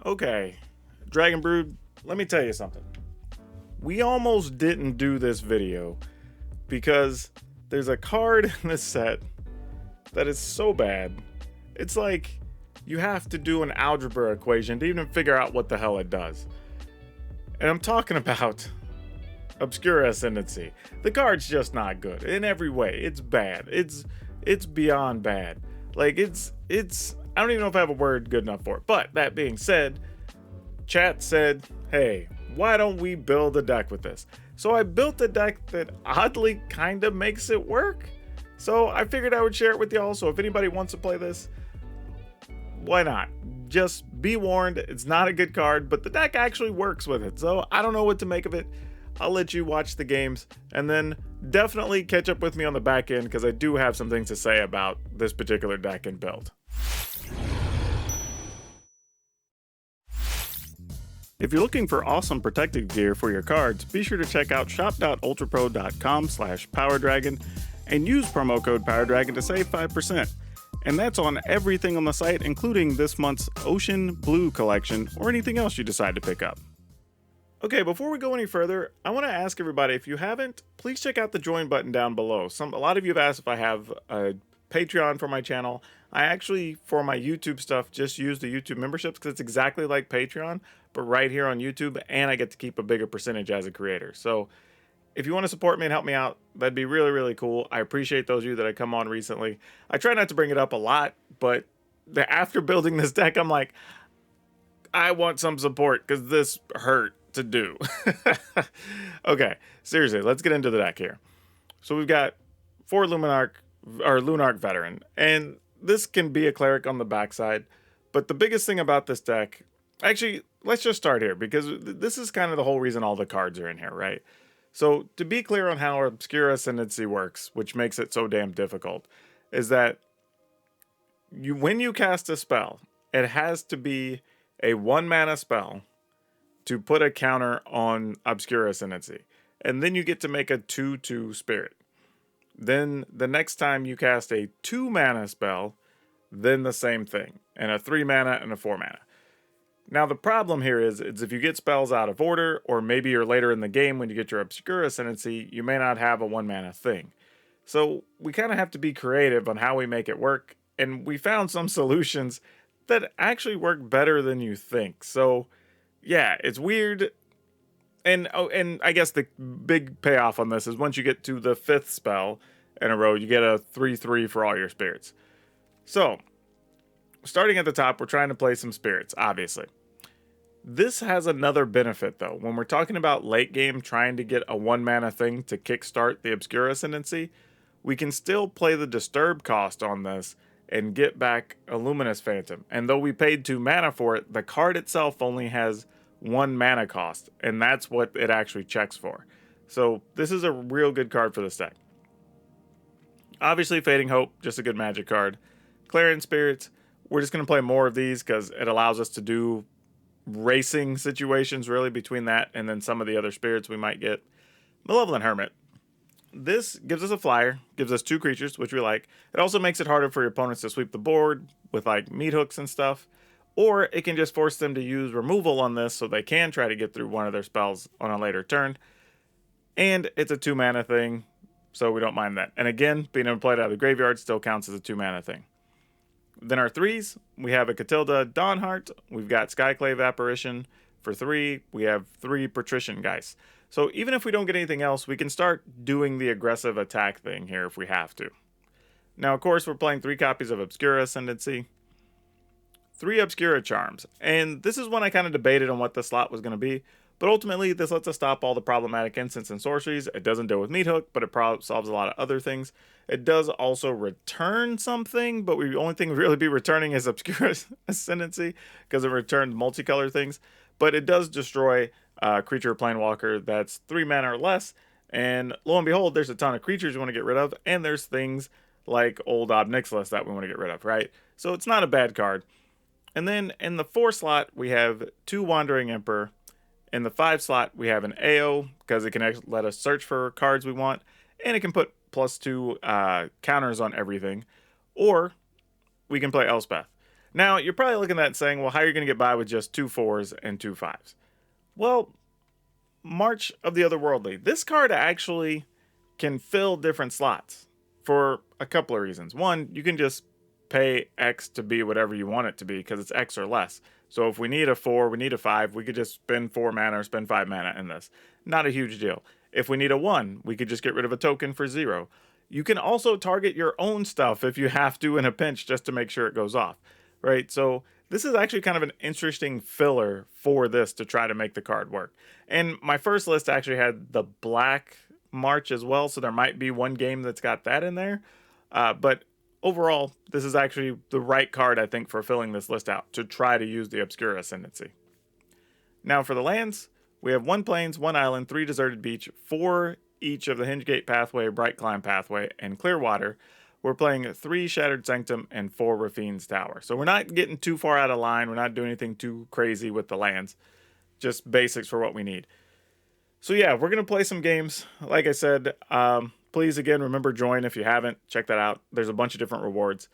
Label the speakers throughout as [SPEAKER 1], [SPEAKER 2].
[SPEAKER 1] Okay, Dragon Brood, let me tell you something. We almost didn't do this video because there's a card in this set that is so bad. It's like you have to do an algebra equation to even figure out what the hell it does. And I'm talking about Obscura Ascendancy. The card's just not good in every way. It's bad. It's beyond bad. Like it's I don't even know if I have a word good enough for it. But that being said, chat said, hey, why don't we build a deck with this? So I built a deck that oddly kind of makes it work. So I figured I would share it with y'all. So if anybody wants to play this, why not? Just be warned, it's not a good card, but the deck actually works with it. So I don't know what to make of it. I'll let you watch the games and then definitely catch up with me on the back end because I do have some things to say about this particular deck and build. If you're looking for awesome protective gear for your cards, be sure to check out shop.ultrapro.com/PowrDragn and use promo code PowrDragn to save 5%. And that's on everything on the site, including this month's Ocean Blue collection or anything else you decide to pick up. Okay, before we go any further, I want to ask everybody, if you haven't, please check out the join button down below. A lot of you have asked if I have a Patreon for my channel. I actually, for my YouTube stuff, just use the YouTube memberships because it's exactly like Patreon, but right here on YouTube, and I get to keep a bigger percentage as a creator. So if you want to support me and help me out, that'd be really, really cool. I appreciate those of you that have come on recently. I try not to bring it up a lot, but after building this deck, I'm like, I want some support because this hurt to do. Okay, seriously, let's get into the deck here. So we've got 4 Lunarch Veteran, and this can be a cleric on the backside, but the biggest thing about this deck, actually, let's just start here because this is kind of the whole reason all the cards are in here, right? So to be clear on how Obscura Ascendancy works, which makes it so damn difficult, is that when you cast a spell, it has to be a 1-mana spell to put a counter on Obscura Ascendancy. And then you get to make a 2/2 spirit. Then the next time you cast a 2-mana spell, then the same thing. And a 3-mana and a 4-mana. Now the problem here is if you get spells out of order, or maybe you're later in the game when you get your Obscura Ascendancy, you may not have a 1-mana thing. So we kind of have to be creative on how we make it work. And we found some solutions that actually work better than you think. So yeah, it's weird. And I guess the big payoff on this is once you get to the 5th spell in a row, you get a 3/3 for all your spirits. So, starting at the top, we're trying to play some spirits, obviously. This has another benefit, though. When we're talking about late game trying to get a 1-mana thing to kickstart the Obscura Ascendancy, we can still play the disturb cost on this and get back a Luminous Phantom. And though we paid 2 mana for it, the card itself only has 1 mana cost, and that's what it actually checks for. So this is a real good card for this deck. Obviously, Fading Hope, just a good magic card. Clarion Spirits, we're just going to play more of these because it allows us to do racing situations, really, between that and then some of the other spirits we might get. Malevolent Hermit. This gives us a flyer, gives us 2 creatures, which we like. It also makes it harder for your opponents to sweep the board with like meat hooks and stuff. Or it can just force them to use removal on this so they can try to get through one of their spells on a later turn. And it's a 2-mana thing, so we don't mind that. And again, being able to play it out of the graveyard still counts as a 2-mana thing. Then our 3s, we have a Catilda Dawnheart. We've got Skyclave Apparition for 3. We have 3 Patrician Geist. So even if we don't get anything else, we can start doing the aggressive attack thing here if we have to. Now, of course, we're playing 3 copies of Obscura Ascendancy, 3 Obscura Charms. And this is when I kind of debated on what the slot was going to be. But ultimately, this lets us stop all the problematic instants and sorceries. It doesn't deal with Meat Hook, but it solves a lot of other things. It does also return something, but the only thing we'd really be returning is Obscura Ascendancy, because it returns multicolor things. But it does destroy a creature or planewalker that's 3 mana or less. And lo and behold, there's a ton of creatures we want to get rid of. And there's things like Old Ob Nixilis that we want to get rid of, right? So it's not a bad card. And then in the 4 slot, we have 2 Wandering Emperor. In the 5 slot, we have an AO, because it can actually let us search for cards we want, and it can put +2 counters on everything. Or we can play Elspeth. Now, you're probably looking at that saying, well, how are you going to get by with just 2 4s and 2 5s? Well, March of the Otherworldly. This card actually can fill different slots for a couple of reasons. One, you can just pay X to be whatever you want it to be because it's X or less. So if we need a 4, we need a 5, we could just spend 4 mana or spend 5 mana in this. Not a huge deal. If we need a 1, we could just get rid of a token for 0. You can also target your own stuff if you have to in a pinch just to make sure it goes off, right? So this is actually kind of an interesting filler for this to try to make the card work. And my first list actually had the black March as well, so there might be one game that's got that in there. But overall, this is actually the right card, I think, for filling this list out, to try to use the Obscura Ascendancy. Now for the lands, we have 1 Plains, 1 Island, 3 Deserted Beach, 4 each of the Hingegate Pathway, Bright Climb Pathway, and Clearwater. We're playing 3 Shattered Sanctum and 4 Rafine's Tower. So we're not getting too far out of line. We're not doing anything too crazy with the lands. Just basics for what we need. So yeah, we're going to play some games. Like I said, please, again, remember join if you haven't. Check that out. There's a bunch of different rewards.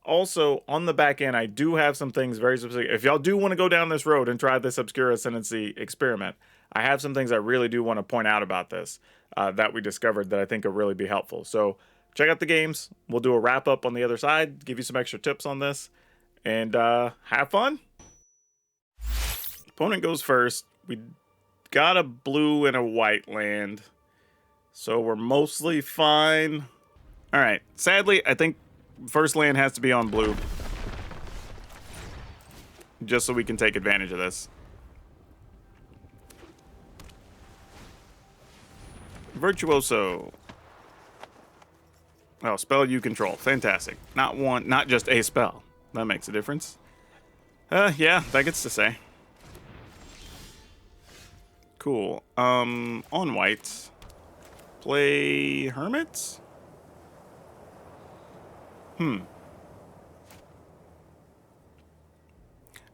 [SPEAKER 1] Also, on the back end, I do have some things very specific. If y'all do want to go down this road and try this Obscura Ascendancy experiment, I have some things I really do want to point out about this that we discovered that I think will really be helpful. So check out the games. We'll do a wrap-up on the other side, give you some extra tips on this, and have fun. Opponent goes first. We got a blue and a white land, so we're mostly fine. All right. Sadly, I think first land has to be on blue, just so we can take advantage of this. Virtuoso. Oh, spell you control. Fantastic. Not just a spell. That makes a difference. Yeah, that gets to say. Cool. On white, play Hermits? I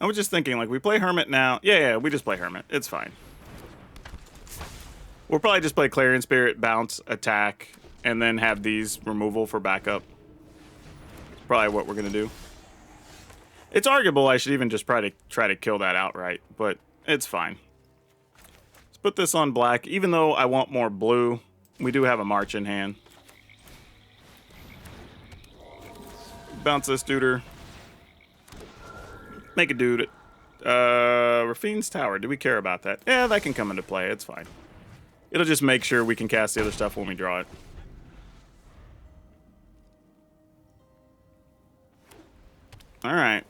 [SPEAKER 1] was just thinking, like, we play Hermit now. Yeah, we just play Hermit. It's fine. We'll probably just play Clarion Spirit, bounce, attack, and then have these removal for backup. It's probably what we're going to do. It's arguable I should even just try to kill that outright, but it's fine. Let's put this on black. Even though I want more blue, we do have a March in hand. Bounce this duder. Make a dude. Rafine's Tower. Do we care about that? Yeah, that can come into play. It's fine. It'll just make sure we can cast the other stuff when we draw it. Alright.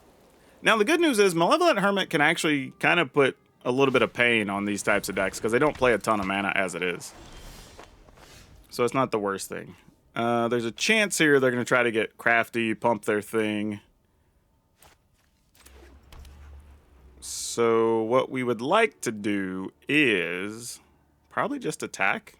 [SPEAKER 1] Now, the good news is Malevolent Hermit can actually kind of put a little bit of pain on these types of decks because they don't play a ton of mana as it is. So it's not the worst thing. There's a chance here they're going to try to get crafty, pump their thing. So what we would like to do is probably just attack.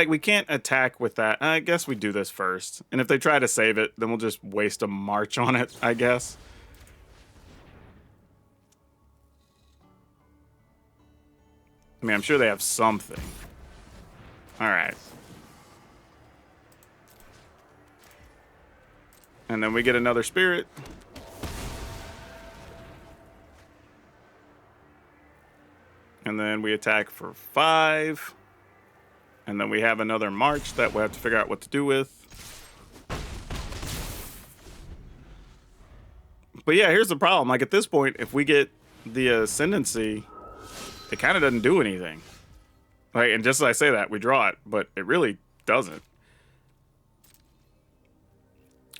[SPEAKER 1] We can't attack with that. I guess we do this first. And if they try to save it, then we'll just waste a March on it, I guess. I mean, I'm sure they have something. Alright. And then we get another spirit. And then we attack for 5. And then we have another March that we'll have to figure out what to do with. But yeah, here's the problem. Like, at this point, if we get the Ascendancy, it kind of doesn't do anything. Like, and just as I say that, we draw it, but it really doesn't.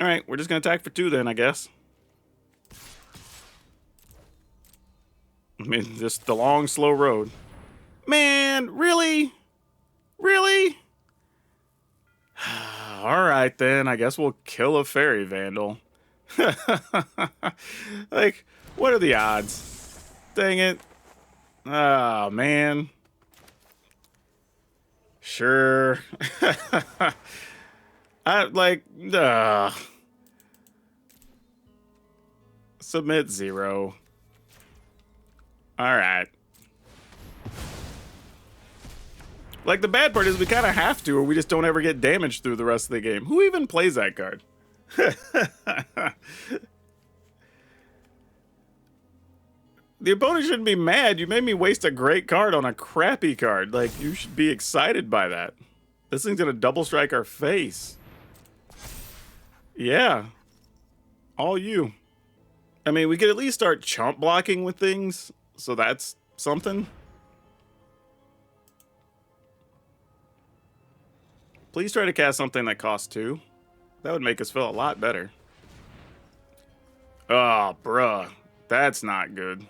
[SPEAKER 1] Alright, we're just going to attack for 2 then, I guess. I mean, just the long, slow road. Man, really? Really? Alright then, I guess we'll kill a Fairy Vandal. Like, what are the odds? Dang it. Oh, man. Sure. Submit 0. Alright. Like, the bad part is we kind of have to, or we just don't ever get damaged through the rest of the game. Who even plays that card? The opponent shouldn't be mad. You made me waste a great card on a crappy card. Like, you should be excited by that. This thing's gonna double strike our face. Yeah. All you. I mean, we could at least start chump blocking with things, so that's something. Please try to cast something that costs 2. That would make us feel a lot better. Oh, bruh. That's not good.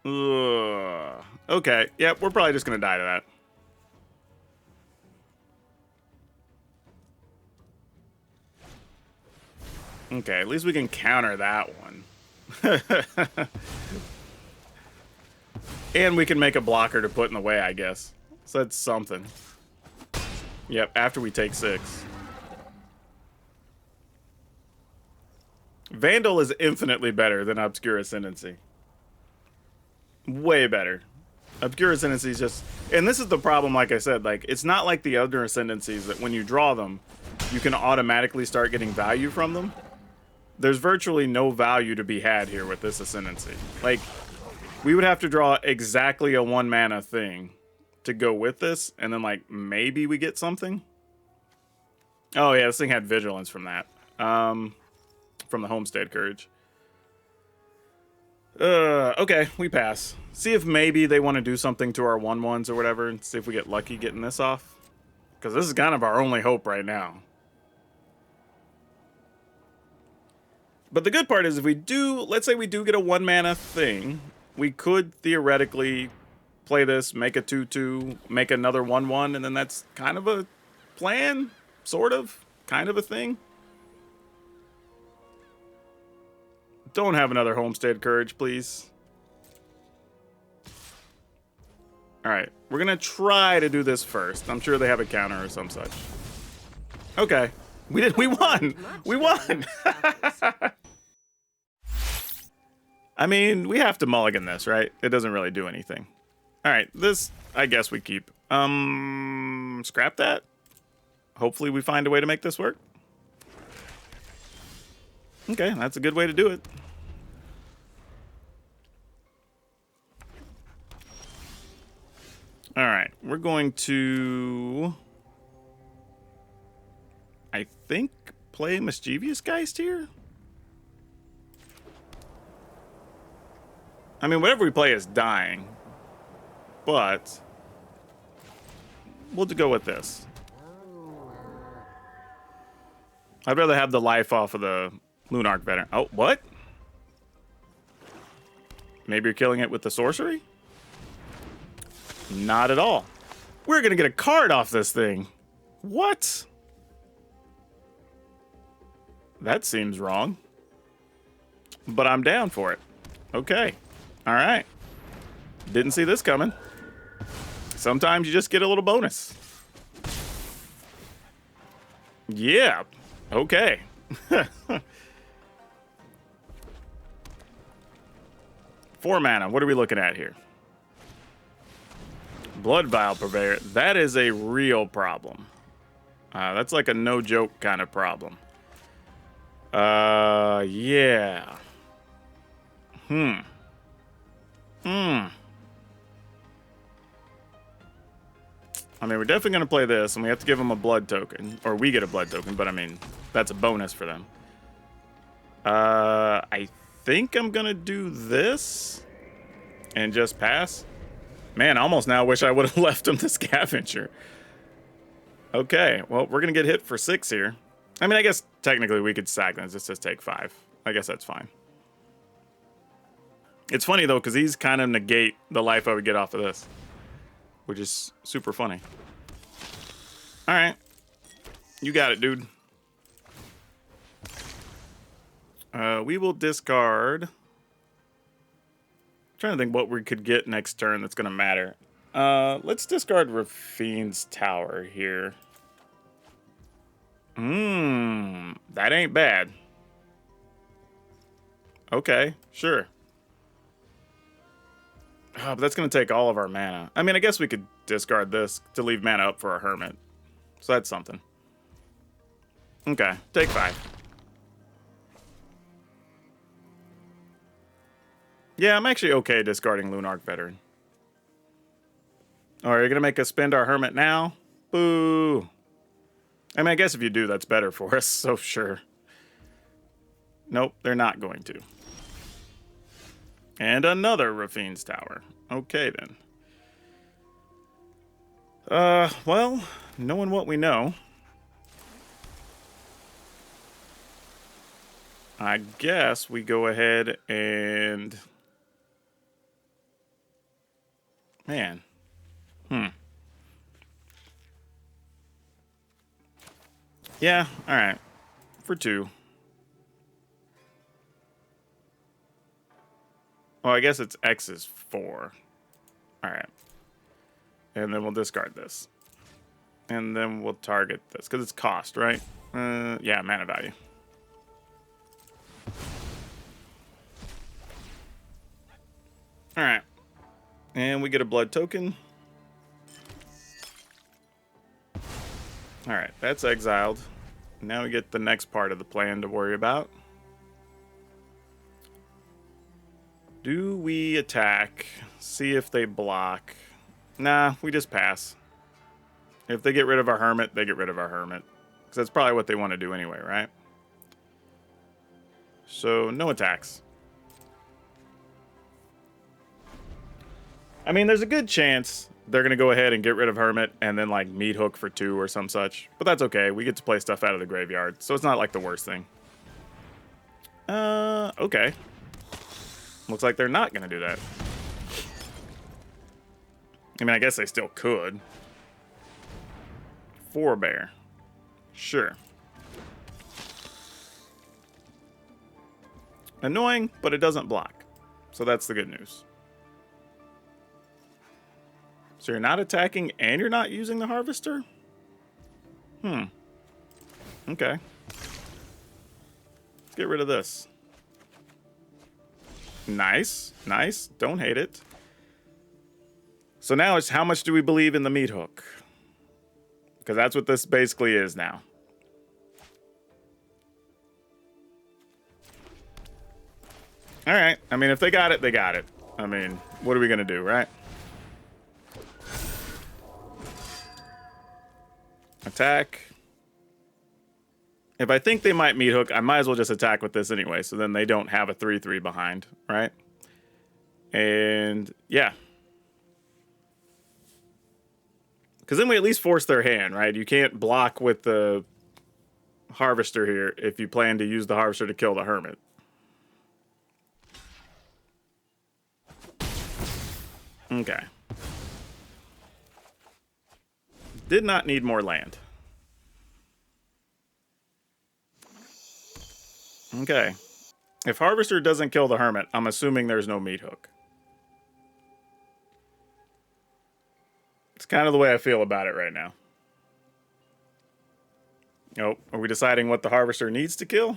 [SPEAKER 1] Ugh. Okay, yep, we're probably just gonna die to that. Okay, at least we can counter that one. And we can make a blocker to put in the way, I guess. So that's something. Yep, after we take 6. Vandal is infinitely better than Obscura Ascendancy. Way better. Obscura Ascendancy is just... And this is the problem, like I said. Like, it's not like the other Ascendancies that when you draw them, you can automatically start getting value from them. There's virtually no value to be had here with this Ascendancy. Like, we would have to draw exactly a 1 mana thing to go with this, and then, like, maybe we get something. Oh, yeah, this thing had Vigilance from that. From the Homestead Courage. Okay, we pass. See if maybe they want to do something to our 1/1s or whatever, and see if we get lucky getting this off. Because this is kind of our only hope right now. But the good part is if we do, let's say we do get a 1 mana thing, we could theoretically play this, make a 2/2, make another 1/1, and then that's kind of a plan, sort of, kind of a thing. Don't have another Homestead Courage, please. Alright, we're gonna try to do this first. I'm sure they have a counter or some such. Okay. We won! We won! I mean, we have to mulligan this, right? It doesn't really do anything. Alright, this, I guess we keep. Scrap that. Hopefully we find a way to make this work. Okay, that's a good way to do it. Alright, we're going to... I think play Mischievous Geist here? I mean, whatever we play is dying. But... we'll go with this. I'd rather have the life off of the Lunarch Veteran. Oh, what? Maybe you're killing it with the sorcery? Not at all. We're gonna get a card off this thing. What? That seems wrong. But I'm down for it. Okay. Alright. Didn't see this coming. Sometimes you just get a little bonus. Yeah. Okay. 4 mana. What are we looking at here? Blood Vial Purveyor. That is a real problem. That's like a no-joke kind of problem. Yeah. I mean, we're definitely going to play this, and we have to give them a blood token. Or we get a blood token, but I mean, that's a bonus for them. I think I'm going to do this and just pass. Man, I almost now wish I would have left him the Scavenger. Okay, well, we're going to get hit for 6 here. I mean, I guess technically we could sack this. Let's just take 5. I guess that's fine. It's funny, though, because these kind of negate the life I would get off of this, which is super funny. All right. You got it, dude. We will discard... trying to think what we could get next turn that's going to matter. Let's discard Rafine's Tower here. That ain't bad. Okay, sure. But that's going to take all of our mana. I mean, I guess we could discard this to leave mana up for a Hermit. So that's something. Okay, take 5. Yeah, I'm actually okay discarding Lunarch Veteran. All right, you're going to make us spend our Hermit now? Boo. I mean, I guess if you do, that's better for us, so sure. Nope, they're not going to. And another Rafine's Tower. Okay, then. Well, knowing what we know, I guess we go ahead and... Man. Yeah, alright. For 2. Well, I guess it's X is 4. Alright. And then we'll discard this. And then we'll target this, because it's cost, right? Yeah, mana value. Alright. And we get a blood token. Alright, that's exiled. Now we get the next part of the plan to worry about. Do we attack? See if they block. Nah, we just pass. If they get rid of our Hermit, they get rid of our Hermit. Because that's probably what they want to do anyway, right? So, no attacks. I mean, there's a good chance they're going to go ahead and get rid of Hermit and then, like, Meat Hook for 2 or some such. But that's okay. We get to play stuff out of the graveyard. So it's not, like, the worst thing. Okay. Looks like they're not going to do that. I mean, I guess they still could. Forebear. Sure. Annoying, but it doesn't block. So that's the good news. So you're not attacking and you're not using the Harvester? Okay. Let's get rid of this. Nice. Nice. Don't hate it. So now it's how much do we believe in the Meat Hook? Because that's what this basically is now. Alright. I mean, if they got it, they got it. I mean, what are we going to do, right? Attack. If I think they might Meat Hook, I might as well just attack with this anyway, so then they don't have a 3/3 behind, right? And, yeah. Because then we at least force their hand, right? You can't block with the Harvester here if you plan to use the Harvester to kill the Hermit. Okay. Did not need more land. Okay. If Harvester doesn't kill the Hermit, I'm assuming there's no Meat Hook. It's kind of the way I feel about it right now. Oh, are we deciding what the Harvester needs to kill?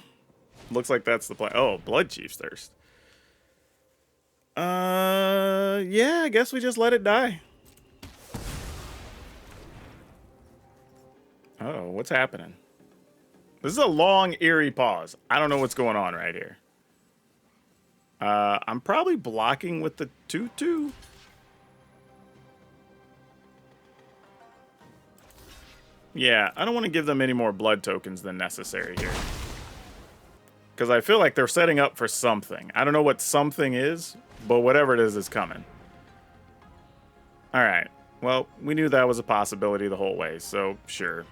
[SPEAKER 1] Looks like that's the plan. Oh, Blood Chief's Thirst. Yeah, I guess we just let it die. Oh, what's happening? This is a long, eerie pause. I don't know what's going on right here. I'm probably blocking with the 2/2. Yeah, I don't want to give them any more blood tokens than necessary here. Because I feel like they're setting up for something. I don't know what something is, but whatever it is coming. Alright. Well, we knew that was a possibility the whole way, so sure.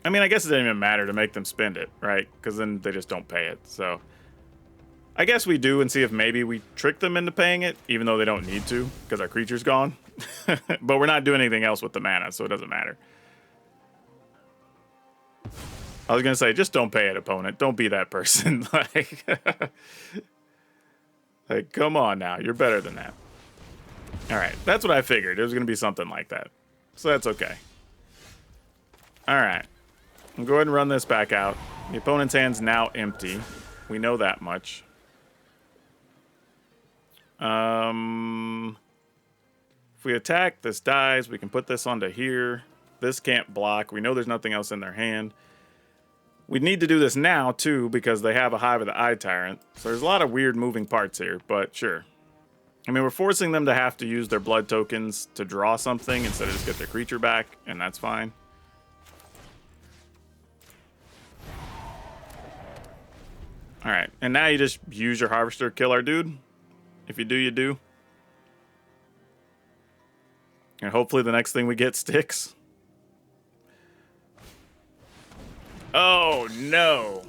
[SPEAKER 1] I mean, I guess it didn't even matter to make them spend it, right? Because then they just don't pay it, so... I guess we do and see if maybe we trick them into paying it, even though they don't need to, because our creature's gone. But we're not doing anything else with the mana, so it doesn't matter. I was going to say, just don't pay it, opponent. Don't be that person. like, come on now. You're better than that. All right, that's what I figured. It was going to be something like that. So that's okay. All right. I'll go ahead and run this back out. The opponent's hand's now empty. We know that much. If we attack, this dies. We can put this onto here. This can't block. We know there's nothing else in their hand. We need to do this now, too, because they have a Hive of the Eye Tyrant. So there's a lot of weird moving parts here, but sure. I mean, we're forcing them to have to use their blood tokens to draw something instead of just get their creature back, and that's fine. Alright, and now you just use your Harvester to kill our dude. If you do, you do. And hopefully the next thing we get sticks. Oh, no.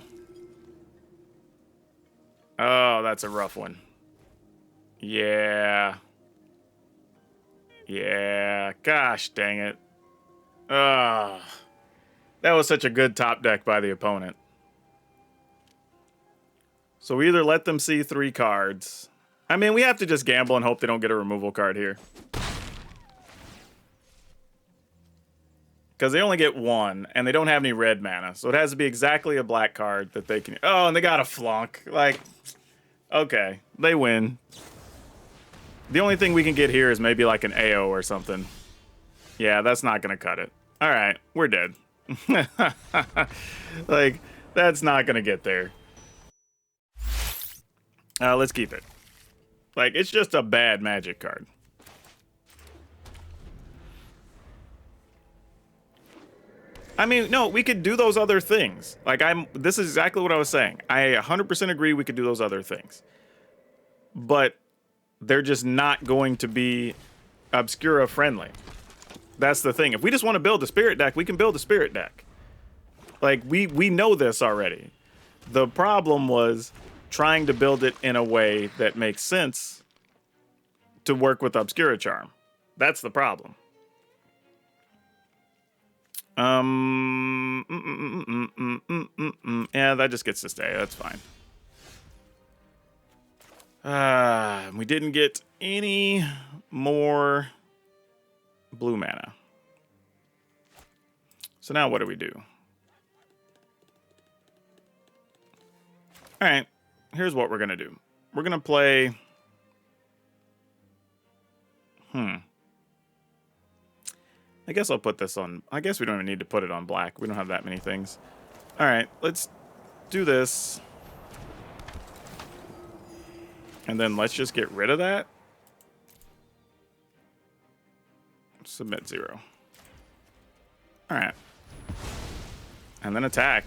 [SPEAKER 1] Oh, that's a rough one. Yeah. Yeah. Gosh dang it. That was such a good top deck by the opponent. So we either let them see 3 cards. I mean, we have to just gamble and hope they don't get a removal card here. Because they only get 1, and they don't have any red mana. So it has to be exactly a black card that they can... Oh, and they got a flunk. Like, okay, they win. The only thing we can get here is maybe like an AO or something. Yeah, that's not going to cut it. All right, we're dead. Like, that's not going to get there. Let's keep it. Like, it's just a bad Magic card. I mean, no, we could do those other things. Like, this is exactly what I was saying. I 100% agree we could do those other things. But they're just not going to be Obscura friendly. That's the thing. If we just want to build a Spirit deck, we can build a Spirit deck. Like, we know this already. The problem was trying to build it in a way that makes sense to work with Obscura Charm. That's the problem. Yeah, that just gets to stay. That's fine. We didn't get any more blue mana. So now what do we do? All right, here's what we're going to do. We're going to play... I guess I'll put this on... I guess we don't even need to put it on black. We don't have that many things. All right, let's do this. And then let's just get rid of that. Submit 0. All right. And then attack.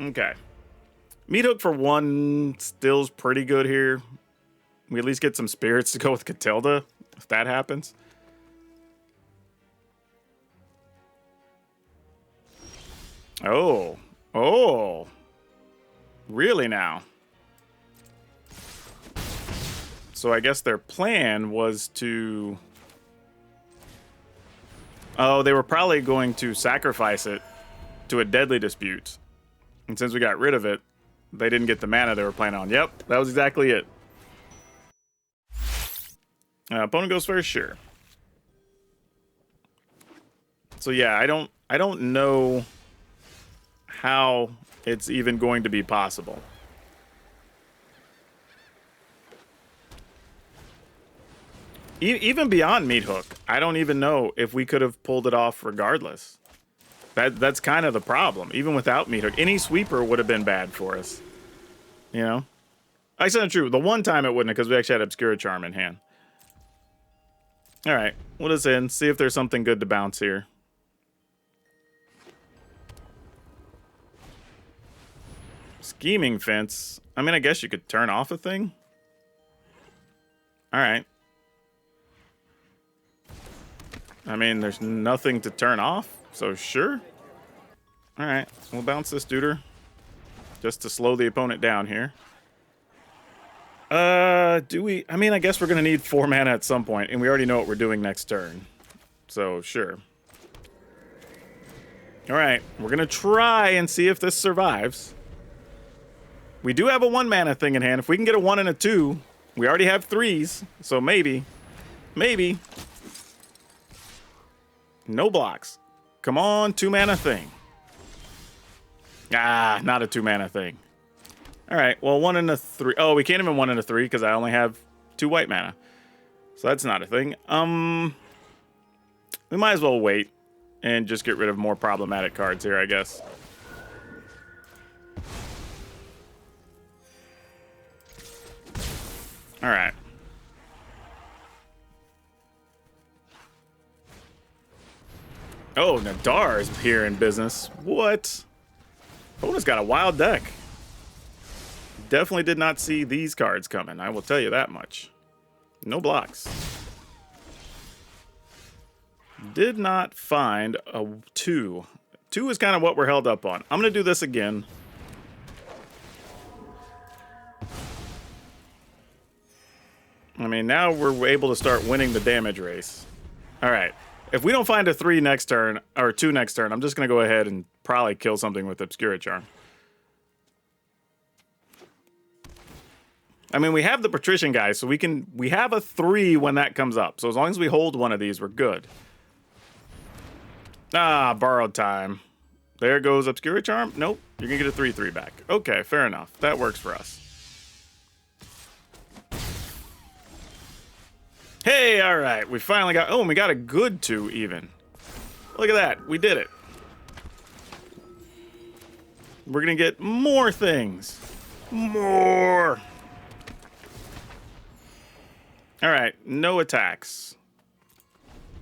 [SPEAKER 1] Okay. Meat Hook for 1 still's pretty good here. We at least get some spirits to go with Catilda, if that happens. Oh. Oh. Really now? So I guess their plan was to... Oh, they were probably going to sacrifice it to a Deadly Dispute. And since we got rid of it, they didn't get the mana they were planning on. Yep, that was exactly it. Opponent goes first, sure. So yeah, I don't know how it's even going to be possible. Even beyond Meat Hook, I don't even know if we could have pulled it off regardless. That's kind of the problem. Even without Meat Hook, any sweeper would have been bad for us. You know? Actually, not true. The one time it wouldn't have, because we actually had Obscura Charm in hand. All right, let us in. See if there's something good to bounce here. Scheming Fence. I mean, I guess you could turn off a thing. All right. I mean, there's nothing to turn off, so sure. All right, we'll bounce this duder just to slow the opponent down here. Do we... I mean, I guess we're going to need 4 mana at some point, and we already know what we're doing next turn. So, sure. All right, we're going to try and see if this survives. We do have a 1 mana thing in hand. If we can get a 1 and a 2, we already have 3s, so maybe. Maybe. No blocks. Come on, 2 mana thing. Ah, not a 2 mana thing. All right, well, 1 and a 3. Oh, we can't even 1 and a 3 because I only have 2 white mana. So that's not a thing. We might as well wait and just get rid of more problematic cards here, I guess. All right. Oh, Nadar is here in business. What? Opponent's got a wild deck. Definitely did not see these cards coming. I will tell you that much. No blocks. Did not find a 2. 2 is kind of what we're held up on. I'm going to do this again. I mean, now we're able to start winning the damage race. All right. If we don't find a 3 next turn, or 2 next turn, I'm just going to go ahead and probably kill something with Obscura Charm. I mean, we have the Patrician guy, so we have a 3 when that comes up. So as long as we hold one of these, we're good. Ah, borrowed time. There goes Obscura Charm. Nope, you're going to get a 3/3 back. Okay, fair enough. That works for us. Hey, all right. We finally got... Oh, and we got a good 2 even. Look at that. We did it. We're going to get more things. More. All right. No attacks.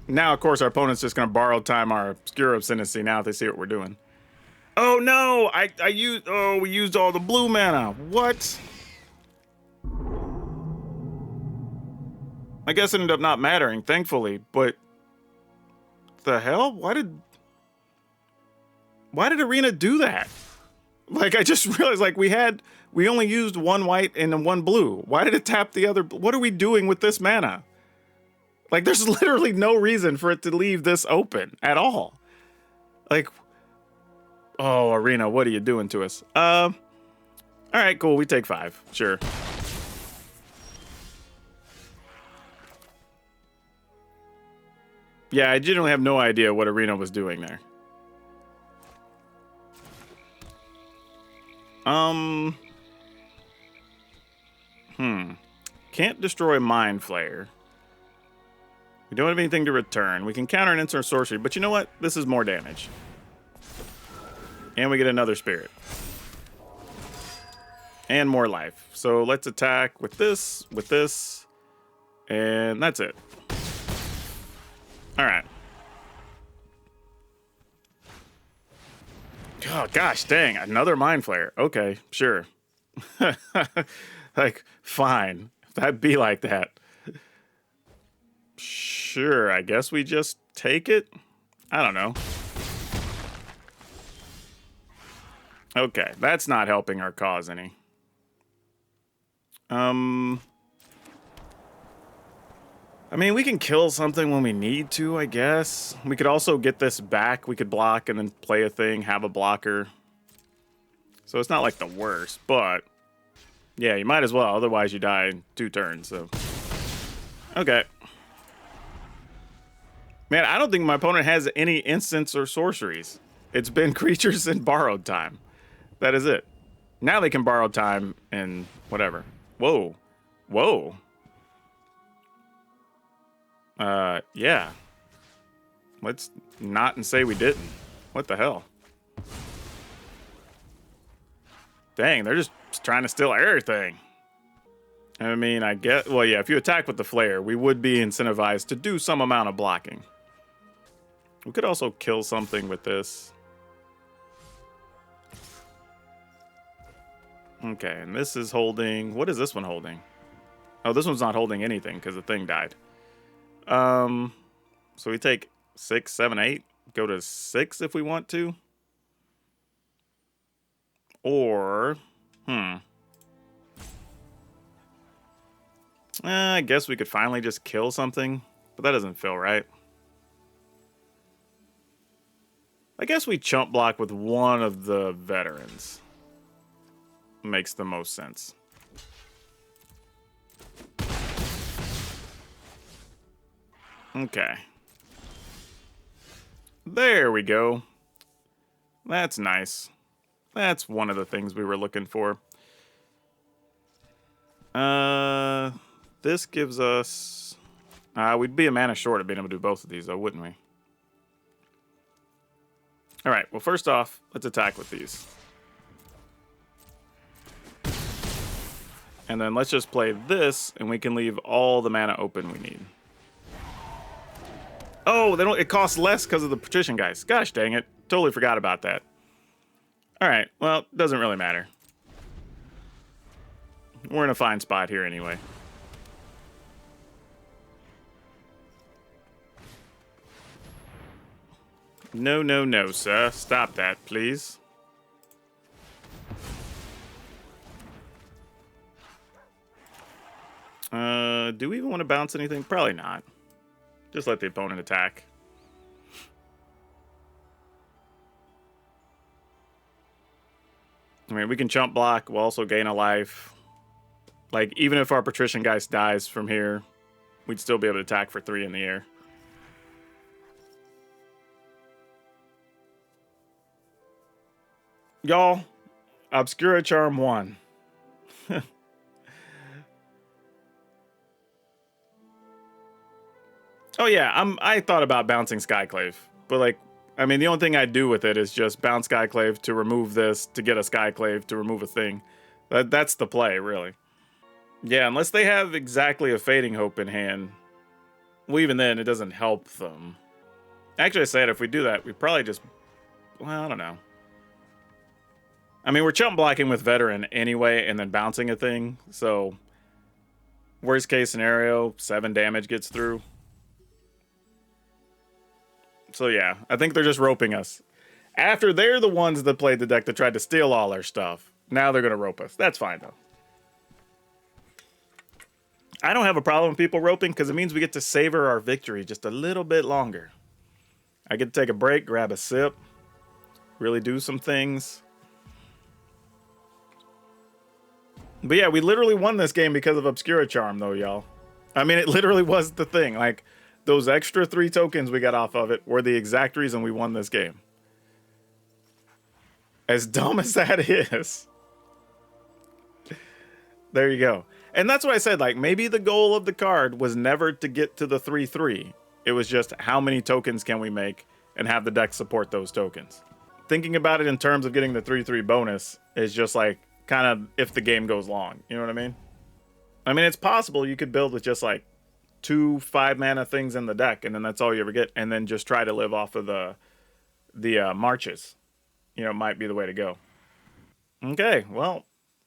[SPEAKER 1] Now, of course, our opponent's just going to borrow time our Obscura Ascendancy now if they see what we're doing. Oh, no. We used all the blue mana. What? I guess it ended up not mattering, thankfully, but the hell? Why did Arena do that? Like, I just realized, like, we only used 1 white and 1 blue. Why did it tap the other? What are we doing with this mana? Like, there's literally no reason for it to leave this open at all. Like, oh, Arena, what are you doing to us? All right, cool. We take 5. Sure. Yeah, I genuinely have no idea what Arena was doing there. Can't destroy Mind Flayer. We don't have anything to return. We can counter an instant sorcery, but you know what? This is more damage. And we get another spirit. And more life. So let's attack with this, and that's it. All right. Oh, gosh, dang. Another Mind Flayer. Okay, sure. Like, fine. If that'd be like that. Sure, I guess we just take it? I don't know. Okay, that's not helping our cause any. I mean, we can kill something when we need to, I guess. We could also get this back. We could block and then play a thing, have a blocker. So it's not like the worst, but... yeah, you might as well. Otherwise, you die in 2 turns, so... okay. Man, I don't think my opponent has any instants or sorceries. It's been creatures and borrowed time. That is it. Now they can borrow time and whatever. Whoa. Whoa. Yeah. Let's not and say we didn't. What the hell? Dang, they're just trying to steal everything. I mean, I get... well, yeah, if you attack with the Flare, we would be incentivized to do some amount of blocking. We could also kill something with this. Okay, and this is holding... what is this one holding? Oh, this one's not holding anything because the thing died. So we take 6, 7, 8. Go to 6 if we want to. Or... I guess we could finally just kill something. But that doesn't feel right. I guess we chump block with one of the veterans. Makes the most sense. Okay. There we go. That's nice. That's one of the things we were looking for. This gives us... we'd be a mana short of being able to do both of these, though, wouldn't we? All right, well, first off, let's attack with these. And then let's just play this, and we can leave all the mana open we need. Oh, they don't. It costs less because of the partition guys. Gosh dang it. Totally forgot about that. All right, well, doesn't really matter. We're in a fine spot here anyway. No, no, no, sir. Stop that, please. Do we even want to bounce anything? Probably not. Just let the opponent attack. I mean, we can chump block. We'll also gain a life. Like, even if our Patrician Geist dies from here, we'd still be able to attack for 3 in the air. Y'all, Obscura Charm 1. Oh yeah, I thought about bouncing Skyclave, but like, I mean, the only thing I'd do with it is just bounce Skyclave to remove this, to get a Skyclave to remove a thing. That's the play, really. Yeah, unless they have exactly a Fading Hope in hand. Well, even then, it doesn't help them. Actually, I said if we do that, we probably just... Well, I don't know. I mean, we're chump blocking with Veteran anyway, and then bouncing a thing, so... Worst case scenario, 7 damage gets through. So yeah, I think they're just roping us. After they're the ones that played the deck that tried to steal all our stuff, now they're going to rope us. That's fine, though. I don't have a problem with people roping because it means we get to savor our victory just a little bit longer. I get to take a break, grab a sip, really do some things. But yeah, we literally won this game because of Obscura Charm, though, y'all. I mean, it literally was the thing. Like, those extra 3 tokens we got off of it were the exact reason we won this game. As dumb as that is. There you go. And that's what I said, like, maybe the goal of the card was never to get to the 3/3. It was just how many tokens can we make and have the deck support those tokens. Thinking about it in terms of getting the 3/3 bonus is just like, kind of if the game goes long. You know what I mean? I mean, it's possible you could build with just like 2 5-mana things in the deck, and then that's all you ever get, and then just try to live off of the marches. You know, might be the way to go. Okay, well,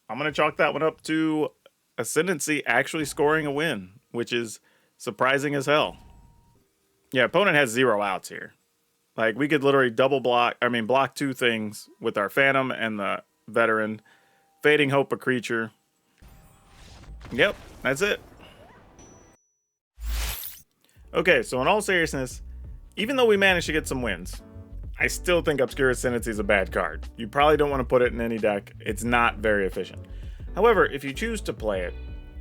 [SPEAKER 1] I'm going to chalk that one up to Ascendancy actually scoring a win, which is surprising as hell. Yeah, opponent has 0 outs here. Like, we could literally block 2 things with our Phantom and the Veteran, Fading Hope a creature. Yep, that's it. Okay, so in all seriousness, even though we managed to get some wins, I still think Obscura Ascendancy is a bad card. You probably don't want to put it in any deck. It's not very efficient. However, if you choose to play it,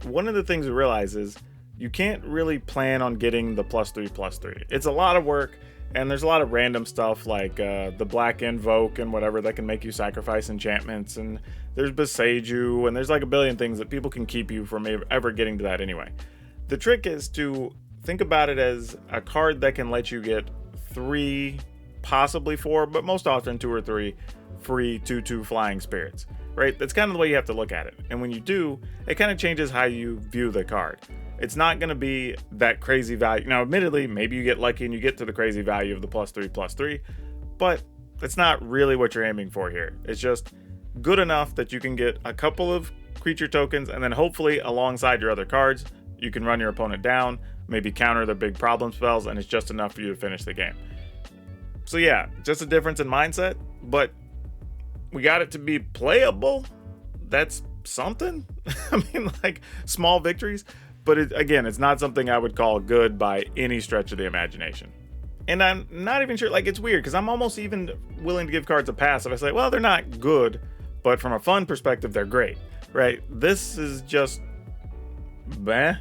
[SPEAKER 1] one of the things we realize is you can't really plan on getting the +3/+3. It's a lot of work, and there's a lot of random stuff like the Black Invoke and whatever that can make you sacrifice enchantments, and there's Beseiju, and there's like a billion things that people can keep you from ever getting to that anyway. The trick is to think about it as a card that can let you get 3, possibly 4, but most often 2 or 3 free 2/2 flying spirits, right? That's kind of the way you have to look at it. And when you do, it kind of changes how you view the card. It's not going to be that crazy value. Now, admittedly, maybe you get lucky and you get to the crazy value of the +3/+3, but it's not really what you're aiming for here. It's just good enough that you can get a couple of creature tokens, and then hopefully alongside your other cards, you can run your opponent down, maybe counter their big problem spells, and it's just enough for you to finish the game. So yeah, just a difference in mindset, but we got it to be playable. That's something. I mean, like, small victories, but again, it's not something I would call good by any stretch of the imagination. And I'm not even sure, like, it's weird, because I'm almost even willing to give cards a pass if I say, well, they're not good, but from a fun perspective, they're great, right? This is just meh.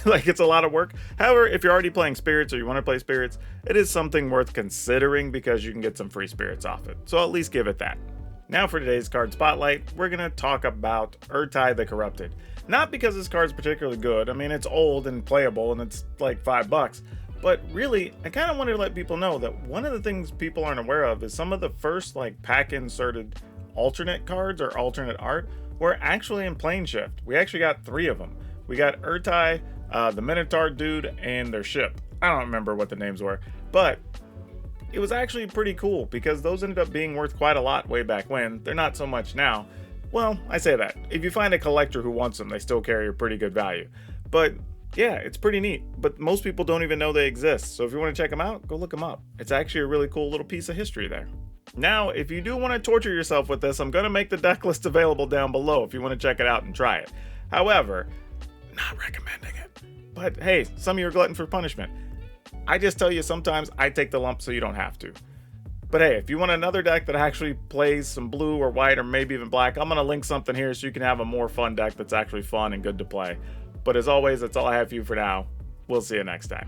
[SPEAKER 1] Like, it's a lot of work. However, if you're already playing spirits or you want to play spirits, it is something worth considering because you can get some free spirits off it. So at least give it that. Now for today's card spotlight, we're going to talk about Urtai the Corrupted. Not because this card's particularly good. I mean, it's old and playable and it's like $5, But really, I kind of wanted to let people know that one of the things people aren't aware of is some of the first like pack inserted alternate cards or alternate art were actually in Plane Shift. We actually got 3 of them. We got Urtai, the Minotaur dude, and their ship. I don't remember what the names were, but it was actually pretty cool because those ended up being worth quite a lot way back when. They're not so much now. Well, I say that. If you find a collector who wants them, they still carry a pretty good value. But yeah, it's pretty neat, but most people don't even know they exist. So if you want to check them out, go look them up. It's actually a really cool little piece of history there. Now, if you do want to torture yourself with this, I'm going to make the deck list available down below if you want to check it out and try it. However, not recommending it. But hey, some of you are glutton for punishment. I just tell you sometimes I take the lump so you don't have to. But hey, if you want another deck that actually plays some blue or white or maybe even black, I'm going to link something here so you can have a more fun deck that's actually fun and good to play. But as always, that's all I have for you for now. We'll see you next time.